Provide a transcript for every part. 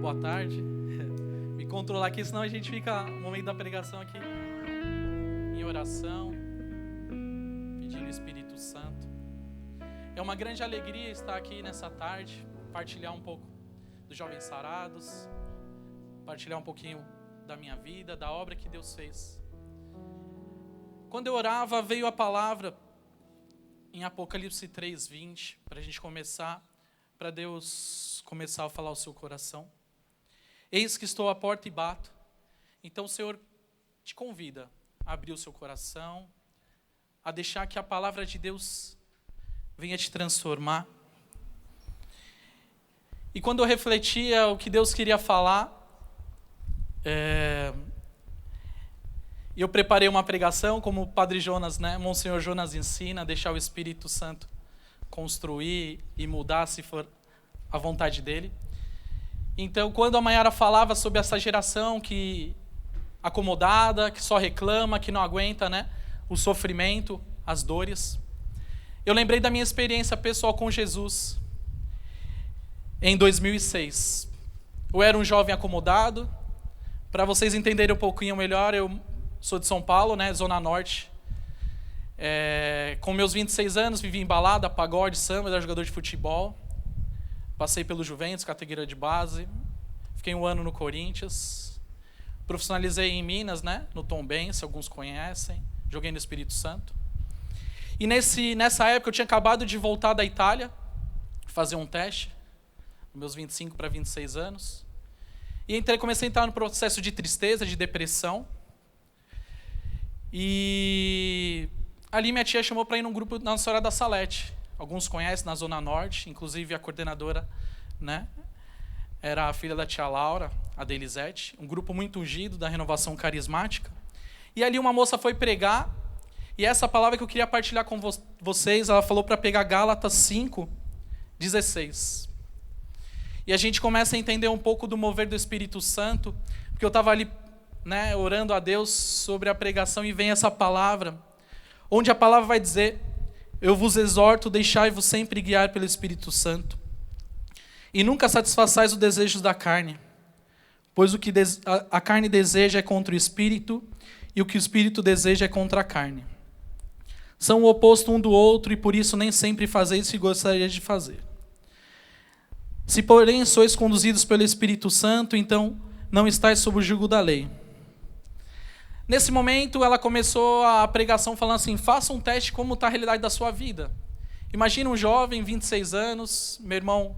boa tarde. Me controlar aqui, senão a gente fica no momento da pregação aqui em oração, pedindo o Espírito Santo. É uma grande alegria estar aqui nessa tarde, partilhar um pouco dos Jovens Sarados, partilhar um pouquinho da minha vida, da obra que Deus fez. Quando eu orava, veio a palavra em Apocalipse 3:20, para a gente começar, para Deus começar a falar ao seu coração. Eis que estou à porta e bato. Então o Senhor te convida a abrir o seu coração, a deixar que a palavra de Deus venha te transformar. E quando eu refletia o que Deus queria falar, eu preparei uma pregação, como o Padre Jonas, Monsenhor Jonas ensina, deixar o Espírito Santo construir e mudar se for a vontade dele. Então, quando a Maiara falava sobre essa geração que acomodada, que só reclama, que não aguenta, o sofrimento, as dores, eu lembrei da minha experiência pessoal com Jesus em 2006. Eu era um jovem acomodado. Para vocês entenderem um pouquinho melhor, eu sou de São Paulo, Zona Norte. Com meus 26 anos, vivi em balada, pagode, samba, era jogador de futebol. Passei pelo Juventus, categoria de base. Fiquei um ano no Corinthians. Profissionalizei em Minas, no Tombense, alguns conhecem. Joguei no Espírito Santo. E nessa época eu tinha acabado de voltar da Itália, fazer um teste, meus 25 para 26 anos. E comecei a entrar no processo de tristeza, de depressão. E ali minha tia chamou para ir num grupo na Senhora da Salete. Alguns conhecem, na Zona Norte, inclusive a coordenadora, era a filha da tia Laura, a Delisete, um grupo muito ungido da Renovação Carismática. E ali uma moça foi pregar, e essa palavra que eu queria partilhar com vocês, ela falou para pegar Gálatas 5:16. E a gente começa a entender um pouco do mover do Espírito Santo, porque eu estava ali, orando a Deus sobre a pregação, e vem essa palavra, onde a palavra vai dizer: eu vos exorto, deixai-vos sempre guiar pelo Espírito Santo, e nunca satisfaçais os desejos da carne, pois o que a carne deseja é contra o Espírito, e o que o Espírito deseja é contra a carne. São o oposto um do outro, e por isso nem sempre fazeis o que gostarias de fazer. Se, porém, sois conduzidos pelo Espírito Santo, então não estáis sob o jugo da lei. Nesse momento, ela começou a pregação falando assim: faça um teste como está a realidade da sua vida. Imagina um jovem, 26 anos, meu irmão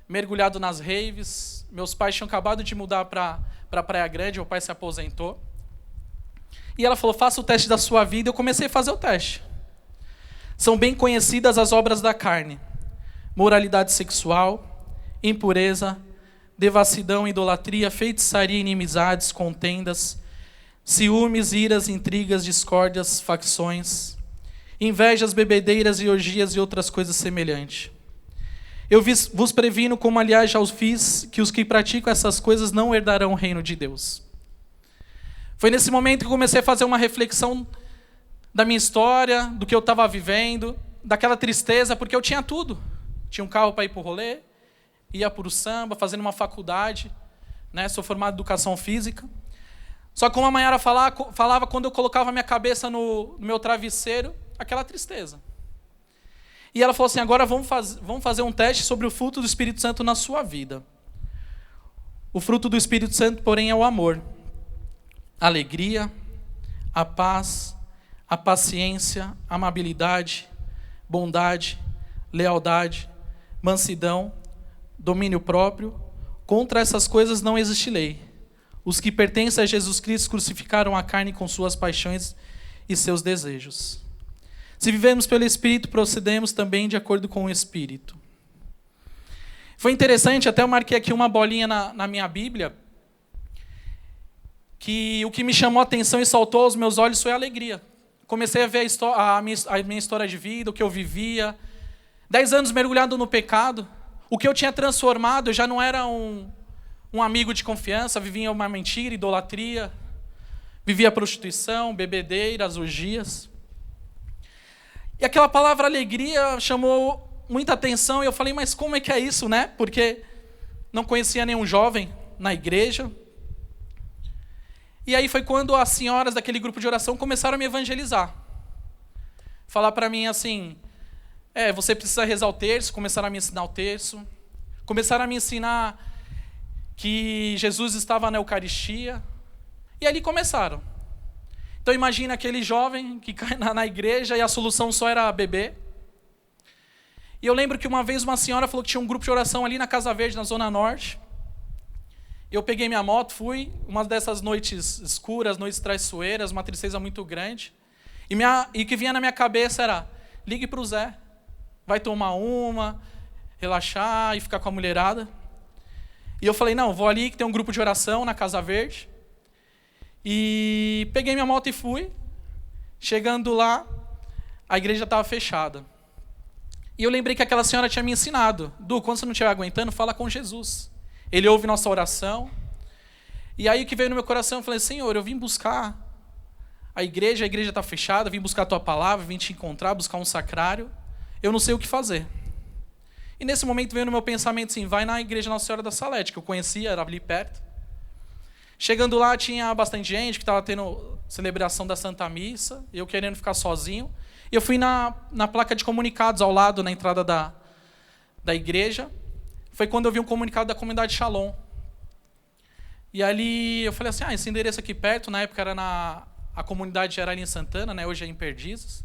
mergulhado nas raves, meus pais tinham acabado de mudar para Praia Grande, meu pai se aposentou. E ela falou: faça o teste da sua vida. Eu comecei a fazer o teste. São bem conhecidas as obras da carne: moralidade sexual, impureza, devassidão, idolatria, feitiçaria, inimizades, contendas, ciúmes, iras, intrigas, discórdias, facções, invejas, bebedeiras e orgias e outras coisas semelhantes. Eu vos previno, como aliás já os fiz, que os que praticam essas coisas não herdarão o reino de Deus. Foi nesse momento que eu comecei a fazer uma reflexão da minha história, do que eu estava vivendo, daquela tristeza, porque eu tinha tudo. Tinha um carro para ir para o rolê, ia para o samba, fazendo uma faculdade, sou formado em educação física. Só que como a Maiara falava, quando eu colocava a minha cabeça no meu travesseiro, aquela tristeza. E ela falou assim: agora vamos fazer um teste sobre o fruto do Espírito Santo na sua vida. O fruto do Espírito Santo, porém, é o amor, a alegria, a paz, a paciência, a amabilidade, bondade, lealdade, mansidão, domínio próprio. Contra essas coisas não existe lei. Os que pertencem a Jesus Cristo crucificaram a carne com suas paixões e seus desejos. Se vivemos pelo Espírito, procedemos também de acordo com o Espírito. Foi interessante, até eu marquei aqui uma bolinha na minha Bíblia, que o que me chamou a atenção e saltou aos meus olhos foi a alegria. Comecei a ver a minha história de vida, o que eu vivia. 10 anos mergulhado no pecado. O que eu tinha transformado, eu já não era um amigo de confiança, vivia em uma mentira, idolatria, vivia prostituição, bebedeiras, orgias. E aquela palavra alegria chamou muita atenção, e eu falei: mas como é que é isso, Porque não conhecia nenhum jovem, na igreja. E aí foi quando as senhoras daquele grupo de oração começaram a me evangelizar. Falar para mim assim, você precisa rezar o terço, começaram a me ensinar o terço. Começaram a me ensinar que Jesus estava na Eucaristia. E ali começaram. Então imagina aquele jovem que cai na igreja e a solução só era beber. E eu lembro que uma vez uma senhora falou que tinha um grupo de oração ali na Casa Verde, na Zona Norte. Eu peguei minha moto, fui, uma dessas noites escuras, noites traiçoeiras, uma tristeza muito grande. E o que vinha na minha cabeça era, ligue para o Zé, vai tomar uma, relaxar e ficar com a mulherada. E eu falei, não, vou ali que tem um grupo de oração na Casa Verde. E peguei minha moto e fui. Chegando lá, a igreja estava fechada. E eu lembrei que aquela senhora tinha me ensinado, Du, quando você não estiver aguentando, fala com Jesus. Ele ouve nossa oração. E aí o que veio no meu coração, eu falei, Senhor, eu vim buscar a igreja está fechada, vim buscar a tua palavra, vim te encontrar, buscar um sacrário. Eu não sei o que fazer. E nesse momento veio no meu pensamento assim, vai na igreja Nossa Senhora da Salete, que eu conhecia, era ali perto. Chegando lá, tinha bastante gente, que estava tendo celebração da Santa Missa, eu querendo ficar sozinho. E eu fui na placa de comunicados, ao lado, na entrada da igreja. Foi quando eu vi um comunicado da comunidade Shalom. E ali eu falei assim, esse endereço aqui perto, na época a comunidade era ali em Santana, né, hoje é em Perdizes.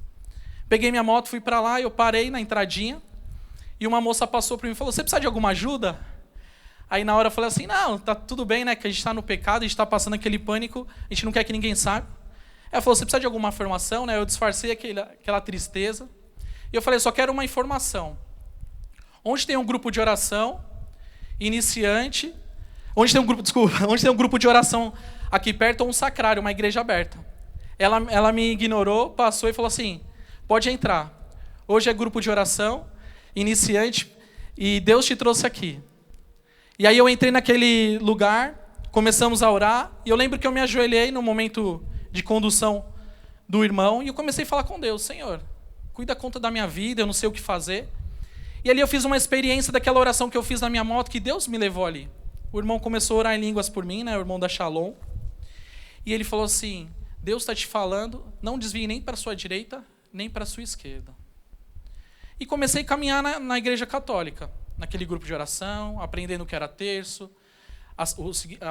Peguei minha moto, fui para lá, eu parei na entradinha, e uma moça passou por mim e falou, você precisa de alguma ajuda? Aí na hora eu falei assim, não, tá tudo bem, né, que a gente está no pecado, a gente está passando aquele pânico, a gente não quer que ninguém saiba. Ela falou, você precisa de alguma informação? Né? Eu disfarcei aquela tristeza. E eu falei, só quero uma informação. Onde tem um grupo de oração iniciante, onde tem um grupo de oração aqui perto, ou um sacrário, uma igreja aberta. Ela me ignorou, passou e falou assim, pode entrar. Hoje é grupo de oração iniciante e Deus te trouxe aqui. E aí eu entrei naquele lugar, começamos a orar, e eu lembro que eu me ajoelhei no momento de condução do irmão, e eu comecei a falar com Deus, Senhor, cuida conta da minha vida, eu não sei o que fazer. E ali eu fiz uma experiência daquela oração que eu fiz na minha moto, que Deus me levou ali. O irmão começou a orar em línguas por mim, né, o irmão da Shalom, e ele falou assim, Deus está te falando, não desvie nem para a sua direita, nem para a sua esquerda. E comecei a caminhar na igreja católica, naquele grupo de oração, aprendendo o que era terço,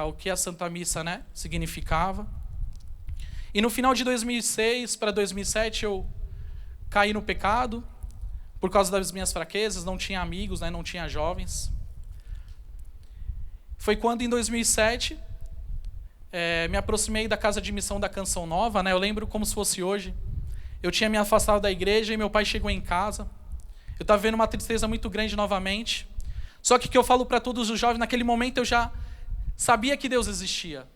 o que a Santa Missa, né, significava. E no final de 2006 para 2007 eu caí no pecado, por causa das minhas fraquezas, não tinha amigos, né, não tinha jovens. Foi quando em 2007 me aproximei da casa de missão da Canção Nova, né, eu lembro como se fosse hoje. Eu tinha me afastado da igreja e meu pai chegou em casa. Eu estava vendo uma tristeza muito grande novamente. Só que o que eu falo para todos os jovens, naquele momento eu já sabia que Deus existia.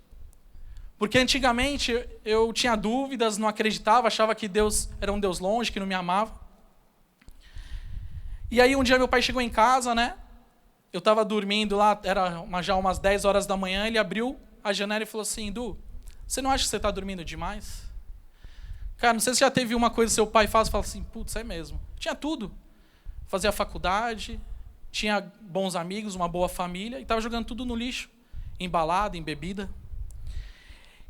Porque antigamente eu tinha dúvidas, não acreditava, achava que Deus era um Deus longe, que não me amava. E aí um dia meu pai chegou em casa, né? Eu estava dormindo lá, era já umas 10 horas da manhã, ele abriu a janela e falou assim, Du, você não acha que você está dormindo demais? Cara, não sei se já teve uma coisa que seu pai faz e fala assim, putz, é mesmo. Tinha tudo. Fazia faculdade, tinha bons amigos, uma boa família, e estava jogando tudo no lixo, em balada, em bebida.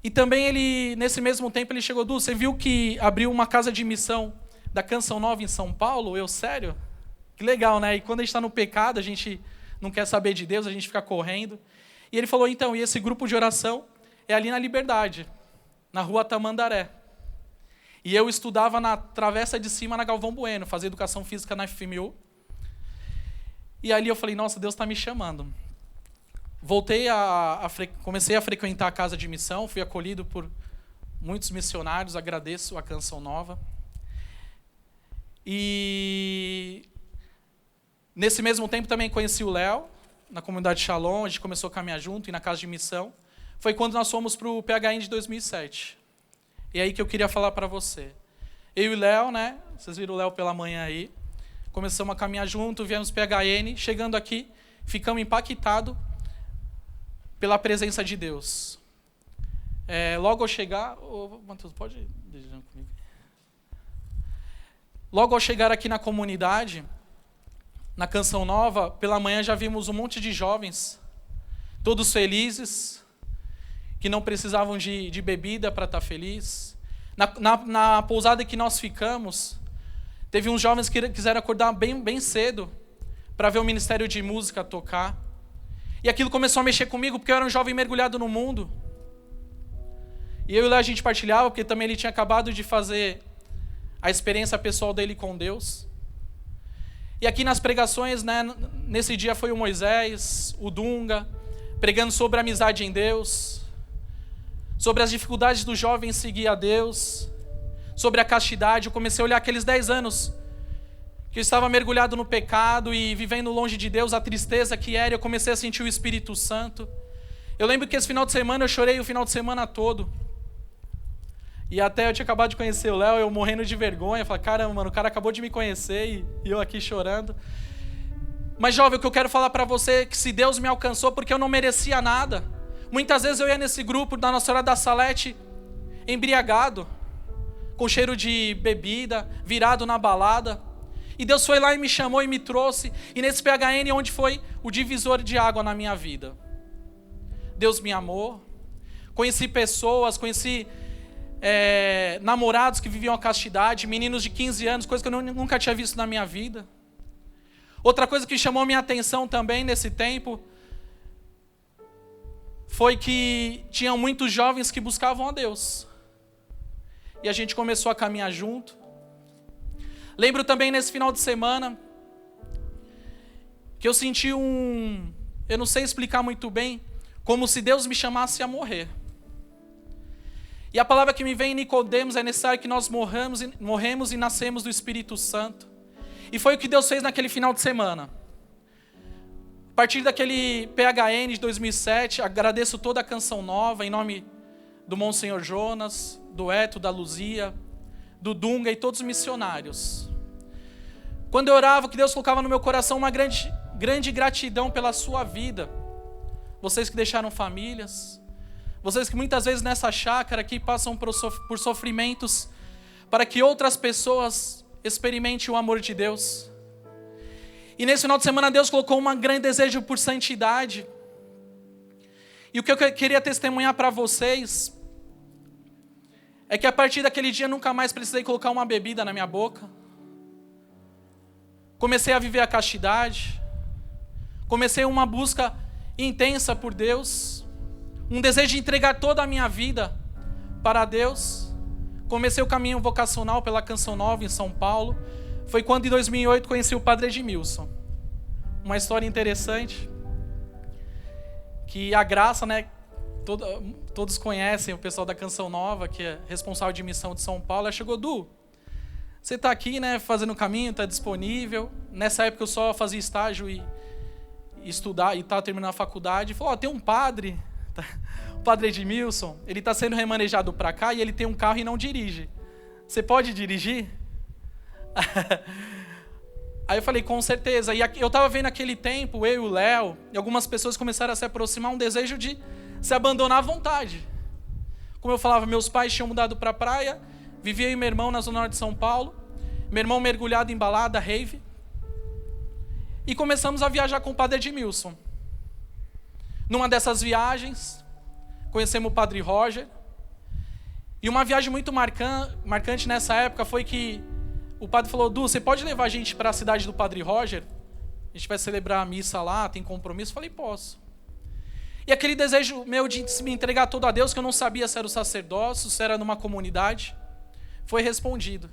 E também ele, nesse mesmo tempo, ele chegou, Du, você viu que abriu uma casa de missão da Canção Nova em São Paulo? Eu, sério? Que legal, né? E quando a gente está no pecado, a gente não quer saber de Deus, a gente fica correndo. E ele falou, então, e esse grupo de oração é ali na Liberdade, na rua Tamandaré. E eu estudava na Travessa de Cima, na Galvão Bueno, fazia educação física na FMU. E ali eu falei, nossa, Deus está me chamando. Comecei a frequentar a casa de missão, fui acolhido por muitos missionários, agradeço a Canção Nova. E nesse mesmo tempo também conheci o Léo, na comunidade Shalom, a gente começou a caminhar junto, e na casa de missão. Foi quando nós fomos para o PHN de 2007. E aí que eu queria falar para você. Eu e o Léo, né? Vocês viram o Léo pela manhã aí. Começamos a caminhar junto, viemos para o PHN. Chegando aqui, ficamos impactados pela presença de Deus. Logo ao chegar... Matheus, pode ir comigo? Logo ao chegar aqui na comunidade, na Canção Nova, pela manhã já vimos um monte de jovens todos felizes, que não precisavam de bebida para estar feliz. Na pousada que nós ficamos, teve uns jovens que quiseram acordar bem cedo para ver o ministério de música tocar. E aquilo começou a mexer comigo, porque eu era um jovem mergulhado no mundo. E eu e lá a gente partilhava, porque também ele tinha acabado de fazer a experiência pessoal dele com Deus. E aqui nas pregações, né, nesse dia foi o Moisés, o Dunga, pregando sobre a amizade em Deus, sobre as dificuldades do jovem seguir a Deus, sobre a castidade. Eu comecei a olhar aqueles 10 anos que eu estava mergulhado no pecado e vivendo longe de Deus, a tristeza que era. Eu comecei a sentir o Espírito Santo. Eu lembro que esse final de semana eu chorei o final de semana todo. E até eu tinha acabado de conhecer o Léo, eu morrendo de vergonha. Falei, caramba, mano, o cara acabou de me conhecer e eu aqui chorando. Mas, jovem, o que eu quero falar para você é que se Deus me alcançou porque eu não merecia nada. Muitas vezes eu ia nesse grupo da Nossa Senhora da Salete embriagado, com cheiro de bebida, virado na balada. E Deus foi lá e me chamou e me trouxe. E nesse PHN, onde foi o divisor de água na minha vida. Deus me amou. Conheci pessoas, conheci namorados que viviam a castidade, meninos de 15 anos, coisa que eu nunca tinha visto na minha vida. Outra coisa que chamou minha atenção também nesse tempo foi que tinham muitos jovens que buscavam a Deus. E a gente começou a caminhar junto. Lembro também nesse final de semana que eu senti eu não sei explicar muito bem, como se Deus me chamasse a morrer. E a palavra que me vem em Nicodemos é necessário que nós morremos e nascemos do Espírito Santo. E foi o que Deus fez naquele final de semana. A partir daquele PHN de 2007, agradeço toda a Canção Nova, em nome do Monsenhor Jonas, do Eto, da Luzia, do Dunga e todos os missionários. Quando eu orava, que Deus colocava no meu coração uma grande gratidão pela sua vida. Vocês que deixaram famílias, vocês que muitas vezes nessa chácara aqui passam por sofrimentos, para que outras pessoas experimentem o amor de Deus. E nesse final de semana Deus colocou um grande desejo por santidade. E o que eu queria testemunhar para vocês é que a partir daquele dia nunca mais precisei colocar uma bebida na minha boca. Comecei a viver a castidade. Comecei uma busca intensa por Deus. Um desejo de entregar toda a minha vida para Deus. Comecei o caminho vocacional pela Canção Nova em São Paulo. Foi quando em 2008 conheci o Padre Edmilson. Uma história interessante. Que a graça, né? Todos conhecem o pessoal da Canção Nova, que é responsável de missão de São Paulo. Ela chegou, Du, você está aqui, né, fazendo o caminho, está disponível. Nessa época eu só fazia estágio e estudar, e estava terminando a faculdade. Falou, tem um padre, o Padre Edmilson, ele está sendo remanejado para cá e ele tem um carro e não dirige. Você pode dirigir? Aí eu falei, com certeza. E eu estava vendo aquele tempo, eu e o Léo, e algumas pessoas começaram a se aproximar, um desejo de se abandonar à vontade. Como eu falava, meus pais tinham mudado para a praia, vivia eu e meu irmão na zona norte de São Paulo, meu irmão mergulhado em balada, rave, e começamos a viajar com o Padre Edmilson. Numa dessas viagens, conhecemos o Padre Roger, e uma viagem muito marcante nessa época foi que o padre falou, Du, você pode levar a gente para a cidade do Padre Roger? A gente vai celebrar a missa lá, tem compromisso? Eu falei, posso. E aquele desejo meu de me entregar todo a Deus, que eu não sabia se era o sacerdócio, se era numa comunidade, foi respondido.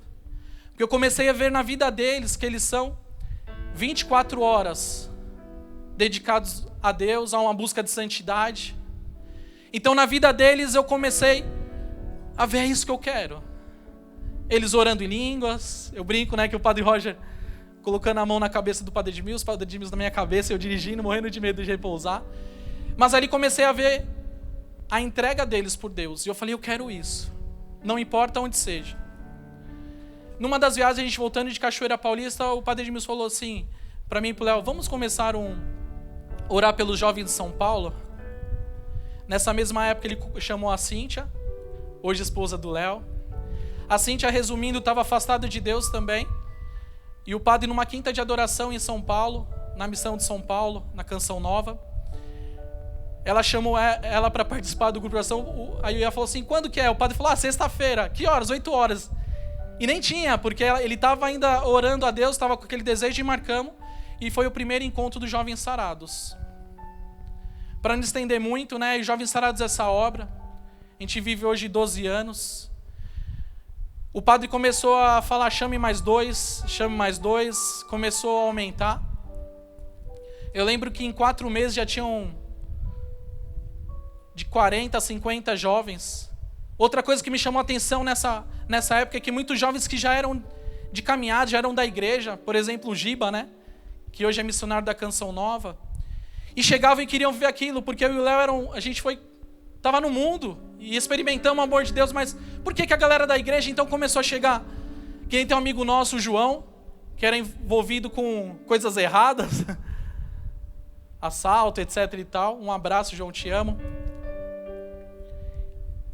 Porque eu comecei a ver na vida deles que eles são 24 horas dedicados a Deus, a uma busca de santidade. Então na vida deles eu comecei a ver, é isso que eu quero. Eles orando em línguas, eu brinco, né, que o Padre Roger colocando a mão na cabeça do Padre Edmilson, o Padre Edmilson na minha cabeça, eu dirigindo, morrendo de medo de repousar. Mas ali comecei a ver a entrega deles por Deus. E eu falei, eu quero isso. Não importa onde seja. Numa das viagens, a gente voltando de Cachoeira Paulista, o Padre Edmilson falou assim, para mim e para o Léo, vamos começar orar pelos jovens de São Paulo? Nessa mesma época, ele chamou a Cíntia, hoje esposa do Léo. A Cíntia, resumindo, estava afastada de Deus também. E o padre, numa quinta de adoração em São Paulo, na missão de São Paulo, na Canção Nova, ela chamou ela para participar do grupo de oração. Aí ela falou assim, quando que é? O padre falou, sexta-feira. Que horas? 8 horas. E nem tinha, porque ele estava ainda orando a Deus, estava com aquele desejo e marcamos. E foi o primeiro encontro dos Jovens Sarados. Para não estender muito, né? Os Jovens Sarados é essa obra. A gente vive hoje 12 anos. O padre começou a falar, chame mais dois. Começou a aumentar. Eu lembro que em 4 meses já tinham de 40 a 50 jovens. Outra coisa que me chamou a atenção nessa época é que muitos jovens que já eram de caminhada, já eram da igreja, por exemplo, o Giba, né? Que hoje é missionário da Canção Nova, e chegavam e queriam ver aquilo, porque eu e o Léo estava no mundo, e experimentamos o amor de Deus, mas por que a galera da igreja então começou a chegar? Quem tem um amigo nosso, o João, que era envolvido com coisas erradas, assalto, etc e tal, um abraço, João, te amo.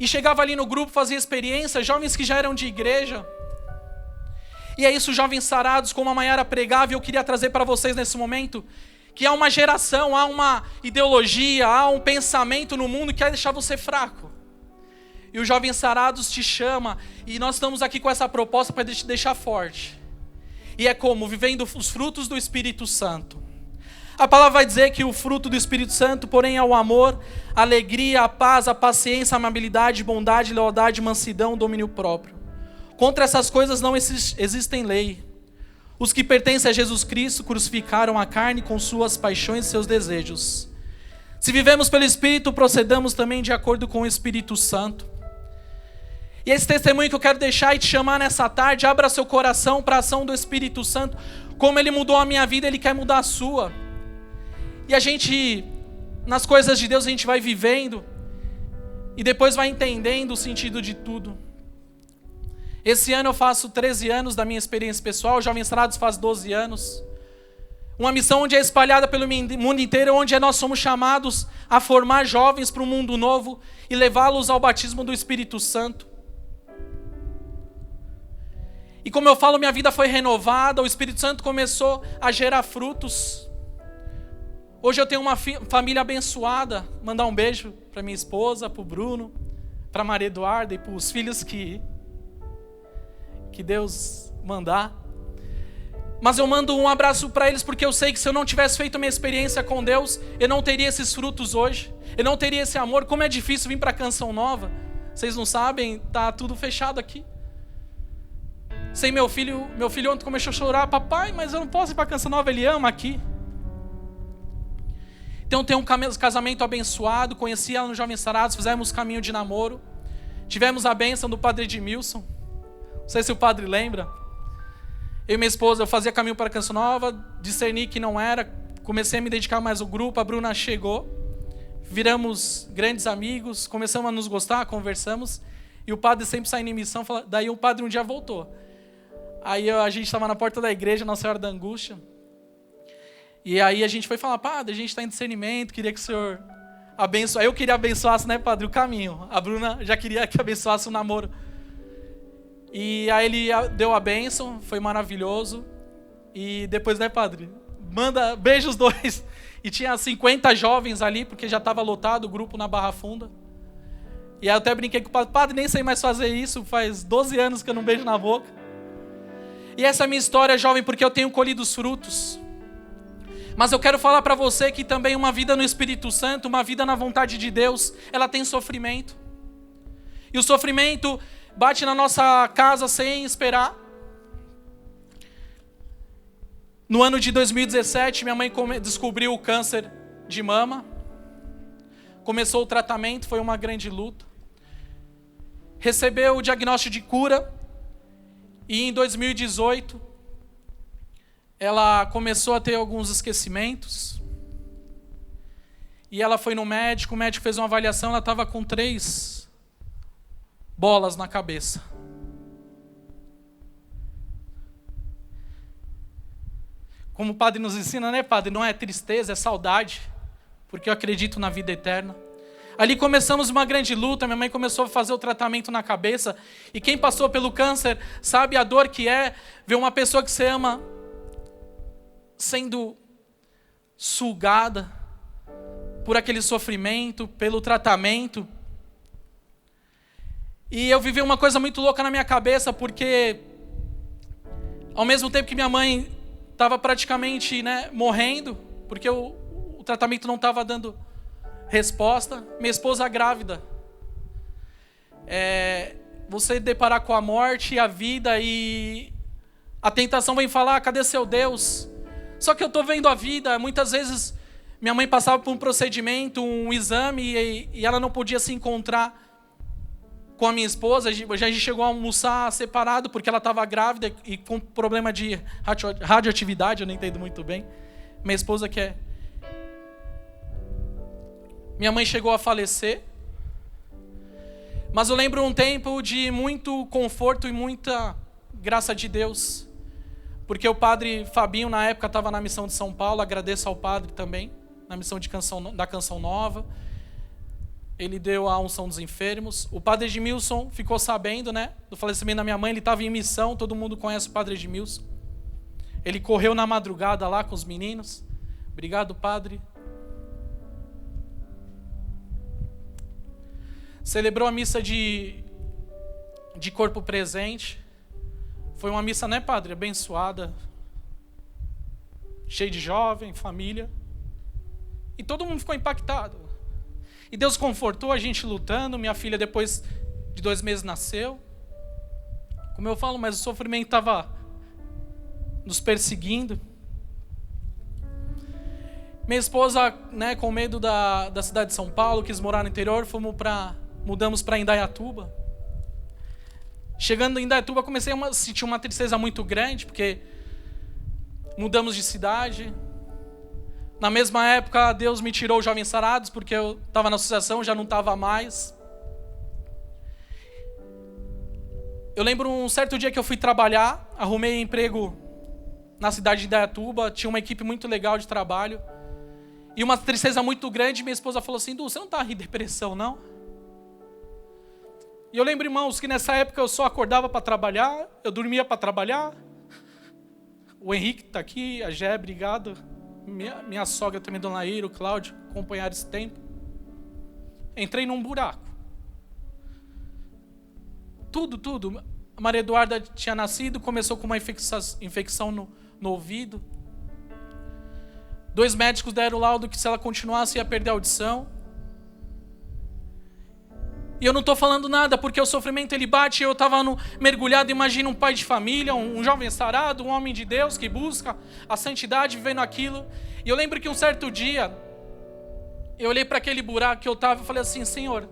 E chegava ali no grupo, fazia experiência, jovens que já eram de igreja. E é isso, jovens sarados, como a Maiara pregava, e eu queria trazer para vocês nesse momento, que há uma geração, há uma ideologia, há um pensamento no mundo que quer deixar você fraco. E os jovens sarados te chama, e nós estamos aqui com essa proposta para te deixar forte. E é como? Vivendo os frutos do Espírito Santo. A palavra vai dizer que o fruto do Espírito Santo, porém, é o amor, a alegria, a paz, a paciência, a amabilidade, bondade, lealdade, mansidão, domínio próprio. Contra essas coisas não existem lei. Os que pertencem a Jesus Cristo crucificaram a carne com suas paixões e seus desejos. Se vivemos pelo Espírito, procedamos também de acordo com o Espírito Santo. E esse testemunho que eu quero deixar e te chamar nessa tarde, abra seu coração para a ação do Espírito Santo. Como Ele mudou a minha vida, Ele quer mudar a sua. E a gente, nas coisas de Deus, a gente vai vivendo e depois vai entendendo o sentido de tudo. Esse ano eu faço 13 anos da minha experiência pessoal, Jovens Sarados faz 12 anos. Uma missão onde é espalhada pelo mundo inteiro, onde nós somos chamados a formar jovens para um mundo novo e levá-los ao batismo do Espírito Santo. E como eu falo, minha vida foi renovada, o Espírito Santo começou a gerar frutos. Hoje eu tenho uma família abençoada. Mandar um beijo para minha esposa, para o Bruno, para a Maria Eduarda e para os filhos que Deus mandar. Mas eu mando um abraço para eles porque eu sei que se eu não tivesse feito a minha experiência com Deus, eu não teria esses frutos hoje. Eu não teria esse amor. Como é difícil vir para a Canção Nova. Vocês não sabem, tá tudo fechado aqui. Sem meu filho ontem começou a chorar. Papai, mas eu não posso ir para a Canção Nova, ele ama aqui. Então tem um casamento abençoado, conheci ela no Jovens Sarados, fizemos caminho de namoro. Tivemos a bênção do padre Edmilson. Não sei se o padre lembra. Eu e minha esposa, eu fazia caminho para a Canção Nova, discerni que não era, comecei a me dedicar mais ao grupo, a Bruna chegou, viramos grandes amigos, começamos a nos gostar, conversamos, e o padre sempre saindo em missão, daí o padre um dia voltou. Aí a gente estava na porta da igreja, Nossa Senhora da Angústia, e aí a gente foi falar, padre, a gente está em discernimento, queria que o senhor abençoasse, eu queria abençoasse, né, padre, o caminho, a Bruna já queria que abençoasse o namoro. E aí ele deu a bênção, foi maravilhoso. E depois, né, padre? Manda, beija os dois. E tinha 50 jovens ali, porque já estava lotado o grupo na Barra Funda. E aí eu até brinquei com o padre, padre, nem sei mais fazer isso, faz 12 anos que eu não beijo na boca. E essa é a minha história, jovem, porque eu tenho colhido os frutos. Mas eu quero falar para você que também uma vida no Espírito Santo, uma vida na vontade de Deus, ela tem sofrimento. E o sofrimento bate na nossa casa sem esperar. No ano de 2017, minha mãe descobriu o câncer de mama. Começou o tratamento, foi uma grande luta. Recebeu o diagnóstico de cura. E em 2018, ela começou a ter alguns esquecimentos. E ela foi no médico, o médico fez uma avaliação, ela estava com 3 bolas na cabeça. Como o padre nos ensina, né, padre? Não é tristeza, é saudade, porque eu acredito na vida eterna. Ali começamos uma grande luta, minha mãe começou a fazer o tratamento na cabeça, e quem passou pelo câncer sabe a dor que é ver uma pessoa que você ama sendo sugada por aquele sofrimento, pelo tratamento. E eu vivi uma coisa muito louca na minha cabeça, porque ao mesmo tempo que minha mãe estava praticamente, morrendo, porque o tratamento não estava dando resposta, minha esposa grávida. Você deparar com a morte e a vida, e a tentação vem falar: cadê seu Deus? Só que eu estou vendo a vida. Muitas vezes minha mãe passava por um procedimento, um exame, e ela não podia se encontrar com a minha esposa. A gente chegou a almoçar separado porque ela estava grávida e com problema de radioatividade, eu não entendo muito bem. Minha esposa Minha mãe chegou a falecer. Mas eu lembro um tempo de muito conforto e muita graça de Deus. Porque o padre Fabinho, na época, estava na missão de São Paulo. Agradeço ao padre também, na missão da Canção Nova. Ele deu a unção dos enfermos. O padre Edmilson ficou sabendo, do falecimento da minha mãe. Ele estava em missão, todo mundo conhece o padre Edmilson. Ele correu na madrugada lá com os meninos. Obrigado, padre. Celebrou a missa de corpo presente. Foi uma missa, padre? Abençoada. Cheia de jovem, família. E todo mundo ficou impactado. E Deus confortou a gente lutando. Minha filha, depois de 2 meses, nasceu. Como eu falo, mas o sofrimento estava nos perseguindo. Minha esposa, com medo da cidade de São Paulo, quis morar no interior, mudamos para Indaiatuba. Chegando em Indaiatuba, comecei a sentir uma tristeza muito grande, porque mudamos de cidade. Na mesma época, Deus me tirou os Jovens Sarados, porque eu estava na associação, já não estava mais. Eu lembro um certo dia que eu fui trabalhar, arrumei emprego na cidade de Indaiatuba, tinha uma equipe muito legal de trabalho. E uma tristeza muito grande, minha esposa falou assim: Du, você não está em depressão, não? E eu lembro, irmãos, que nessa época eu só acordava para trabalhar, eu dormia para trabalhar. O Henrique está aqui, a Gé, obrigado. Minha sogra também, Dona Ira, o Cláudio, acompanharam esse tempo. Entrei num buraco. Tudo. A Maria Eduarda tinha nascido, começou com uma infecção no ouvido. 2 médicos deram o laudo que se ela continuasse ia perder a audição. E eu não estou falando nada, porque o sofrimento ele bate. Eu estava mergulhado, imagina um pai de família, um jovem sarado, um homem de Deus que busca a santidade, vivendo aquilo. E eu lembro que um certo dia, eu olhei para aquele buraco que eu estava e falei assim: Senhor,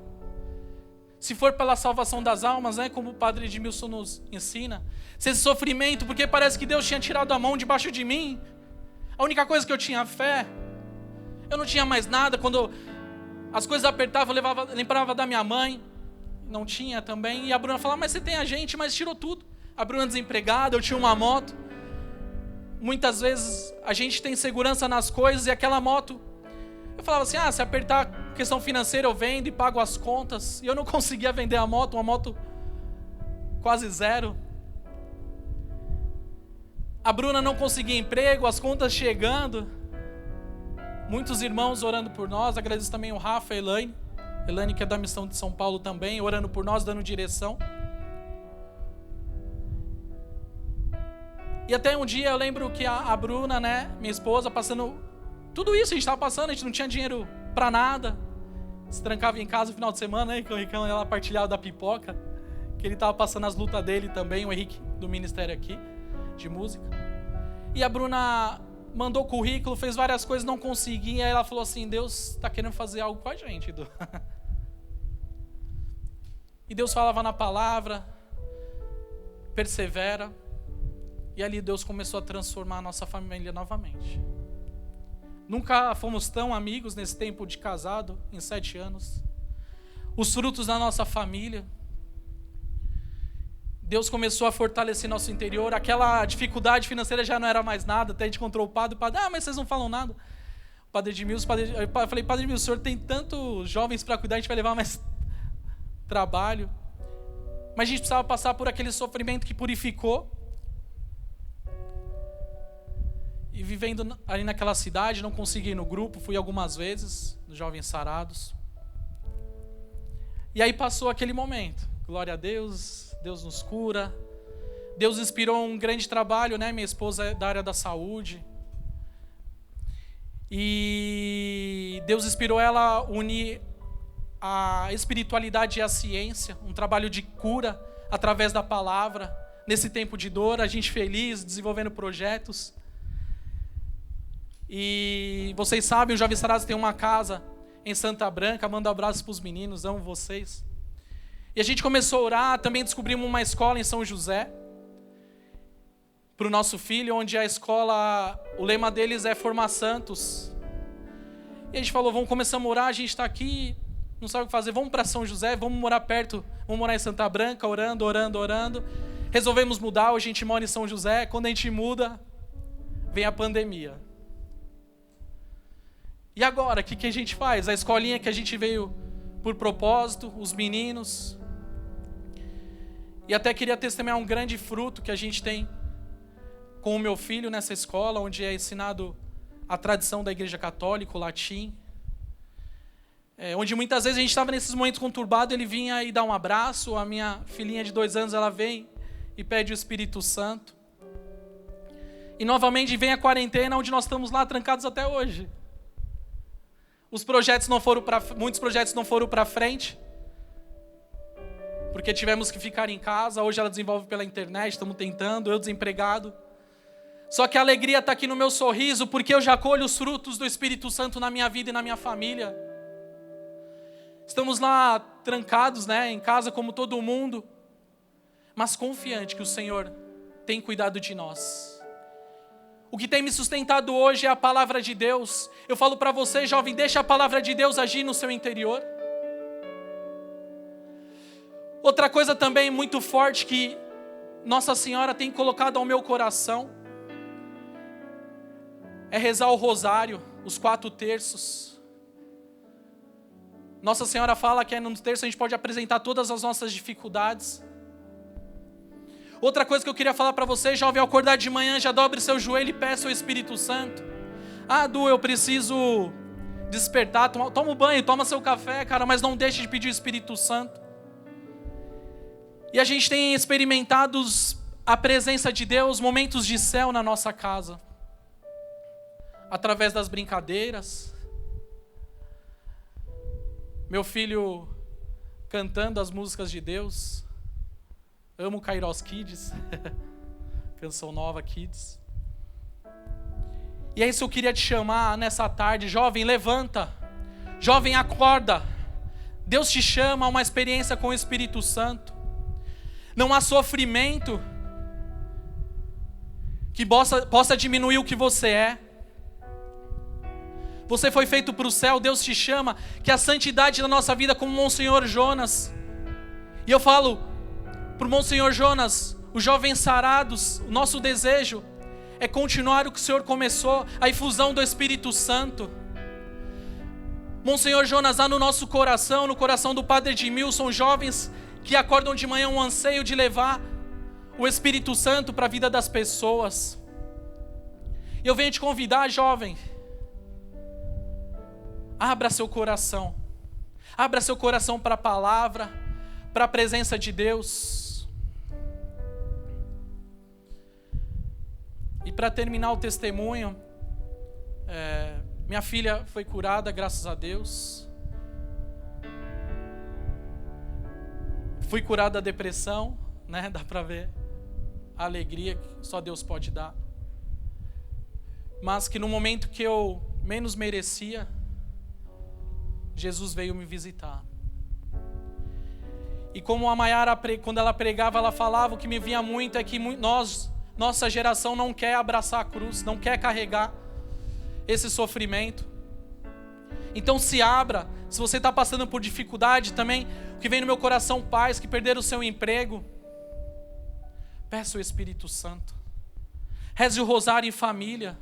se for pela salvação das almas, como o padre Edmilson nos ensina, se esse sofrimento, porque parece que Deus tinha tirado a mão debaixo de mim, a única coisa que eu tinha fé, eu não tinha mais nada. Quando as coisas apertavam, eu lembrava da minha mãe, não tinha também. E a Bruna falava: mas você tem a gente, mas tirou tudo. A Bruna desempregada, eu tinha uma moto. Muitas vezes a gente tem segurança nas coisas e aquela moto, eu falava assim: se apertar questão financeira eu vendo e pago as contas. E eu não conseguia vender a moto, uma moto quase zero. A Bruna não conseguia emprego, as contas chegando. Muitos irmãos orando por nós. Agradeço também o Rafa e a Elaine. Elaine, que é da missão de São Paulo também, orando por nós, dando direção. E até um dia eu lembro que a Bruna, minha esposa, passando tudo isso, a gente estava passando, a gente não tinha dinheiro para nada. Se trancava em casa no final de semana, que o Henrique ela partilhava da pipoca, que ele estava passando as lutas dele também, o Henrique do ministério aqui, de música. E a Bruna mandou currículo, fez várias coisas, não conseguia. E aí ela falou assim: Deus está querendo fazer algo com a gente, Edu. E Deus falava na palavra: persevera. E ali Deus começou a transformar a nossa família novamente. Nunca fomos tão amigos nesse tempo de casado, em 7 anos. Os frutos da nossa família. Deus começou a fortalecer nosso interior. Aquela dificuldade financeira já não era mais nada. Até a gente encontrou o padre. Mas vocês não falam nada. O padre Edmilson, eu falei: Padre Edmilson, o senhor tem tantos jovens para cuidar, a gente vai levar mais trabalho. Mas a gente precisava passar por aquele sofrimento que purificou. E vivendo ali naquela cidade, não consegui ir no grupo, fui algumas vezes, nos Jovens Sarados. E aí passou aquele momento. Glória a Deus, Deus nos cura. Deus inspirou um grande trabalho, né? Minha esposa é da área da saúde. E Deus inspirou ela a unir a espiritualidade e a ciência, um trabalho de cura através da palavra. Nesse tempo de dor, a gente feliz, desenvolvendo projetos. E vocês sabem, o Jovens Sarados tem uma casa em Santa Branca, mando abraços para os meninos, amo vocês. E a gente começou a orar, também descobrimos uma escola em São José, para o nosso filho, onde a escola, o lema deles é Formar Santos. E a gente falou, vamos começar a orar, a gente está aqui, não sabe o que fazer, vamos para São José, vamos morar perto, vamos morar em Santa Branca, orando. Resolvemos mudar, hoje a gente mora em São José, quando a gente muda, vem a pandemia. E agora, o que a gente faz? A escolinha que a gente veio por propósito, os meninos. E até queria testemunhar um grande fruto que a gente tem com o meu filho nessa escola, onde é ensinado a tradição da Igreja Católica, o latim. Onde muitas vezes a gente estava nesses momentos conturbados, ele vinha e dá um abraço, a minha filhinha de 2 anos, ela vem e pede o Espírito Santo. E novamente vem a quarentena, onde nós estamos lá trancados até hoje. Muitos projetos não foram para frente, porque tivemos que ficar em casa. Hoje ela desenvolve pela internet, estamos tentando, eu desempregado. Só que a alegria está aqui no meu sorriso, porque eu já colho os frutos do Espírito Santo na minha vida e na minha família. Estamos lá trancados, né, em casa como todo mundo, mas confiante que o Senhor tem cuidado de nós. O que tem me sustentado hoje é a palavra de Deus. Eu falo para você, jovem, deixa a palavra de Deus agir no seu interior. Outra coisa também muito forte que Nossa Senhora tem colocado ao meu coração é rezar o rosário, os 4 terços. Nossa Senhora fala que no terço a gente pode apresentar todas as nossas dificuldades. Outra coisa que eu queria falar para você, jovem, ao acordar de manhã, já dobre seu joelho e peça o Espírito Santo. Ah, Du, eu preciso despertar, toma um banho, toma seu café, cara, mas não deixe de pedir o Espírito Santo. E a gente tem experimentado a presença de Deus, momentos de céu na nossa casa. Através das brincadeiras. Meu filho cantando as músicas de Deus. Amo Kairos Kids, canção nova Kids. E é isso que eu queria te chamar nessa tarde. Jovem, levanta. Jovem, acorda. Deus te chama a uma experiência com o Espírito Santo. Não há sofrimento que possa diminuir o que você é. Você foi feito para o céu, Deus te chama, que a santidade na nossa vida, como Monsenhor Jonas. E eu falo para o Monsenhor Jonas, os Jovens Sarados, o nosso desejo é continuar o que o Senhor começou, a infusão do Espírito Santo. Monsenhor Jonas, há no nosso coração, no coração do Padre Edmilson, jovens que acordam de manhã um anseio de levar o Espírito Santo para a vida das pessoas. E eu venho te convidar, jovem, abra seu coração. Abra seu coração para a palavra, para a presença de Deus. E para terminar o testemunho, minha filha foi curada, graças a Deus. Fui curado da depressão, né? Dá para ver a alegria que só Deus pode dar. Mas que no momento que eu menos merecia, Jesus veio me visitar. E como a Maiara, quando ela pregava, ela falava, o que me vinha muito é que nossa geração não quer abraçar a cruz, não quer carregar esse sofrimento. Então se abra, se você está passando por dificuldade também, o que vem no meu coração, pais que perderam o seu emprego, peça o Espírito Santo. Reze o rosário em família.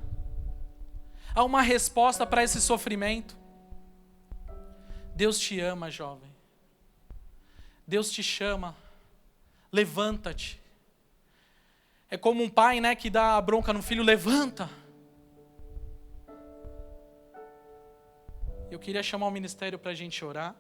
Há uma resposta para esse sofrimento. Deus te ama, jovem. Deus te chama. Levanta-te. É como um pai, né, que dá bronca no filho, levanta. Eu queria chamar o ministério para a gente orar.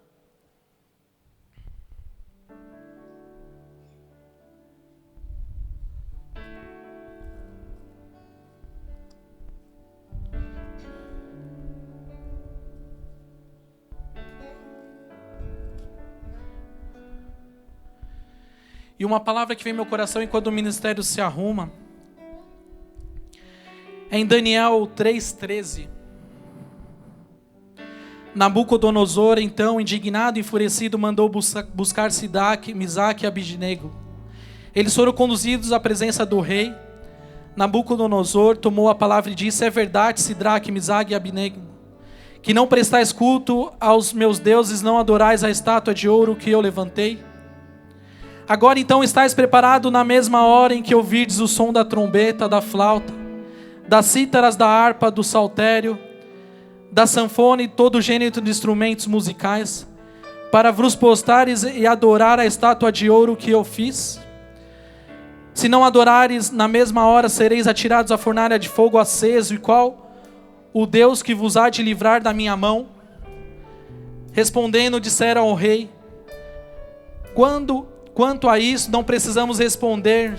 E uma palavra que vem no meu coração enquanto o ministério se arruma é em Daniel 3,13. Nabucodonosor, então, indignado e enfurecido, mandou buscar Sidraque, Misaque e Abidnego. Eles foram conduzidos à presença do rei. Nabucodonosor tomou a palavra e disse: é verdade, Sidraque, Misaque e Abidnego, que não prestais culto aos meus deuses, não adorais a estátua de ouro que eu levantei? Agora então estáis preparado na mesma hora em que ouvirdes o som da trombeta, da flauta, das cítaras, da harpa, do saltério, da sanfona e todo gênero de instrumentos musicais, para vos postares e adorar a estátua de ouro que eu fiz? Se não adorares, na mesma hora sereis atirados à fornalha de fogo aceso, e qual o Deus que vos há de livrar da minha mão? Respondendo, disseram ao rei: Quanto a isso, não precisamos responder.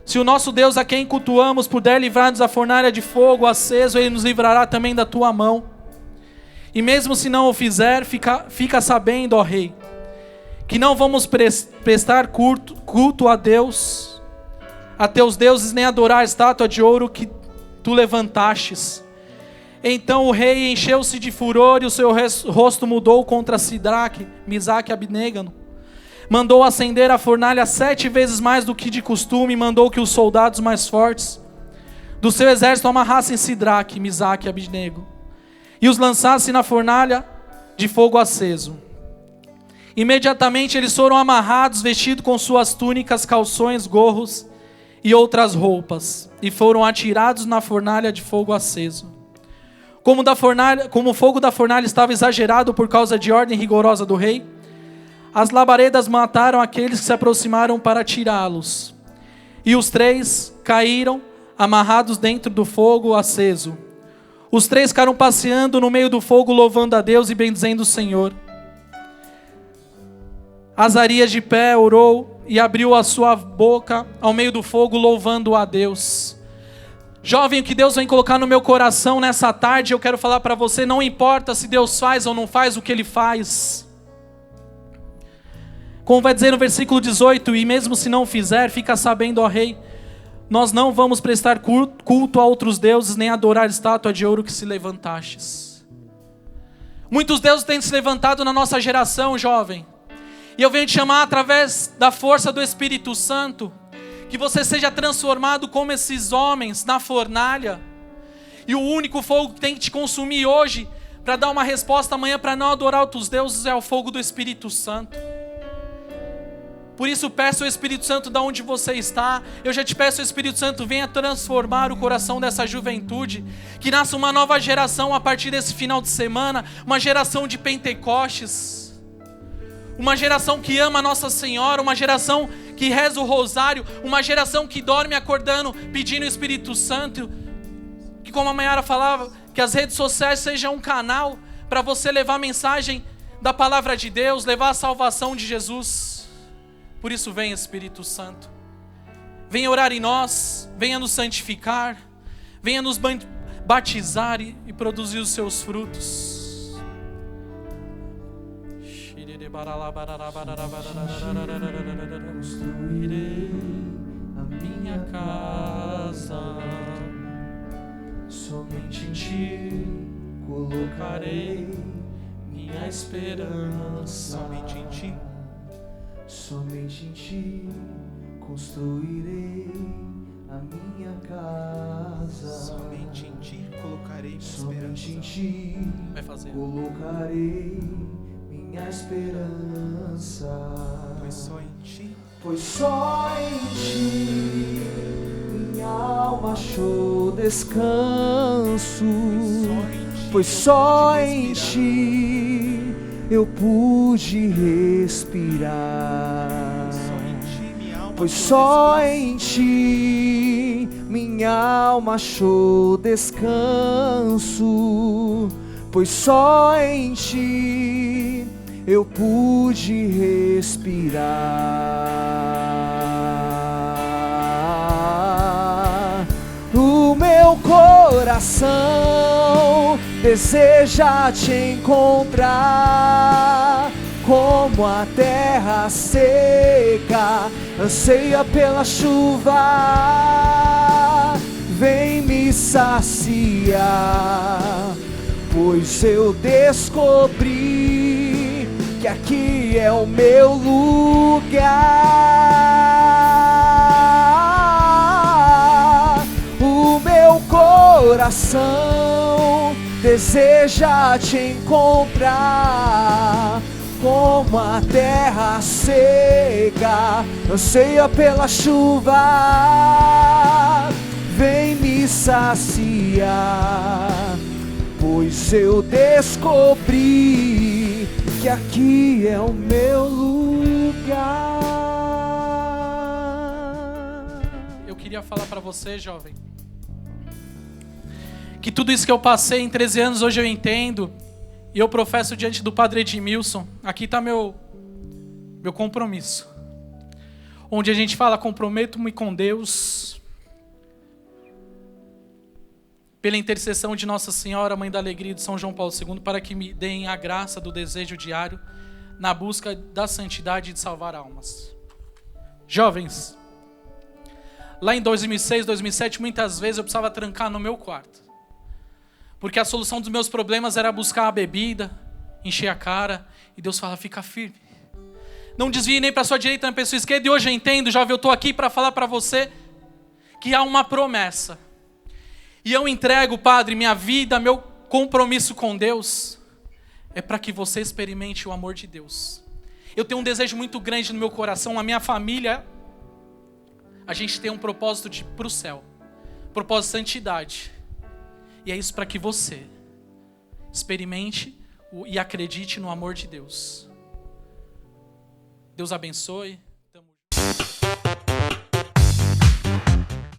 Se o nosso Deus, a quem cultuamos, puder livrar-nos da fornalha de fogo aceso, Ele nos livrará também da tua mão. E mesmo se não o fizer, fica sabendo, ó rei, que não vamos prestar culto a Deus, a teus deuses, nem adorar a estátua de ouro que tu levantastes. Então o rei encheu-se de furor e o seu rosto mudou contra Sidraque, Misaque e Abidnego. Mandou acender a fornalha 7 vezes mais do que de costume, e mandou que os soldados mais fortes do seu exército amarrassem Sidraque, Misaque e Abidnego e os lançassem na fornalha de fogo aceso. Imediatamente eles foram amarrados, vestidos com suas túnicas, calções, gorros e outras roupas, e foram atirados na fornalha de fogo aceso. Como o fogo da fornalha estava exagerado por causa de ordem rigorosa do rei, as labaredas mataram aqueles que se aproximaram para tirá-los. E os 3 caíram, amarrados dentro do fogo aceso. Os 3 ficaram passeando no meio do fogo, louvando a Deus e bendizendo o Senhor. Azarias de pé orou e abriu a sua boca ao meio do fogo, louvando a Deus. Jovem, o que Deus vem colocar no meu coração nessa tarde, eu quero falar para você: não importa se Deus faz ou não faz o que Ele faz. Como vai dizer no versículo 18: e mesmo se não fizer, fica sabendo, ó rei, nós não vamos prestar culto a outros deuses, nem adorar a estátua de ouro que se levantastes. Muitos deuses têm se levantado na nossa geração, jovem. E eu venho te chamar através da força do Espírito Santo, que você seja transformado como esses homens na fornalha. E o único fogo que tem que te consumir hoje, para dar uma resposta amanhã, para não adorar outros deuses, é o fogo do Espírito Santo. Por isso peço ao Espírito Santo, de onde você está, eu já te peço, Espírito Santo, venha transformar o coração dessa juventude, que nasça uma nova geração a partir desse final de semana, uma geração de Pentecostes, uma geração que ama Nossa Senhora, uma geração que reza o rosário, uma geração que dorme acordando, pedindo o Espírito Santo, que, como a Mayara falava, que as redes sociais sejam um canal para você levar a mensagem da palavra de Deus, levar a salvação de Jesus. Por isso venha, Espírito Santo, venha orar em nós, venha nos santificar, venha nos batizar e produzir os seus frutos. Construirei a minha casa, somente em Ti colocarei minha esperança. Somente em Ti. Somente em Ti construirei a minha casa. Somente em Ti colocarei minha esperança. Somente em Ti colocarei minha esperança. Pois só em Ti minha alma achou descanso. Pois só em Ti eu pude respirar, pois só em Ti minha alma achou descanso, pois só em ti eu pude respirar. O meu coração deseja te encontrar, como a terra seca anseia pela chuva. Vem me saciar, pois eu descobri que aqui é o meu lugar. O meu coração deseja te encontrar, como a terra seca anseia pela chuva. Vem me saciar, pois eu descobri que aqui é o meu lugar. Eu queria falar para você, jovem, que tudo isso que eu passei em 13 anos, hoje eu entendo. E eu professo diante do Padre Edmilson, aqui está meu compromisso. Onde a gente fala, comprometo-me com Deus, pela intercessão de Nossa Senhora, Mãe da Alegria, de São João Paulo II, para que me deem a graça do desejo diário, na busca da santidade e de salvar almas. Jovens, lá em 2006, 2007, muitas vezes eu precisava trancar no meu quarto. Porque a solução dos meus problemas era buscar a bebida, encher a cara, e Deus fala, fica firme. Não desvie nem para a sua direita nem para a sua esquerda, e hoje eu entendo, jovem, eu estou aqui para falar para você que há uma promessa. E eu entrego, Padre, minha vida, meu compromisso com Deus, é para que você experimente o amor de Deus. Eu tenho um desejo muito grande no meu coração, a minha família, a gente tem um propósito de ir para o céu, propósito de santidade. E é isso para que você experimente e acredite no amor de Deus. Deus abençoe. Tamo junto.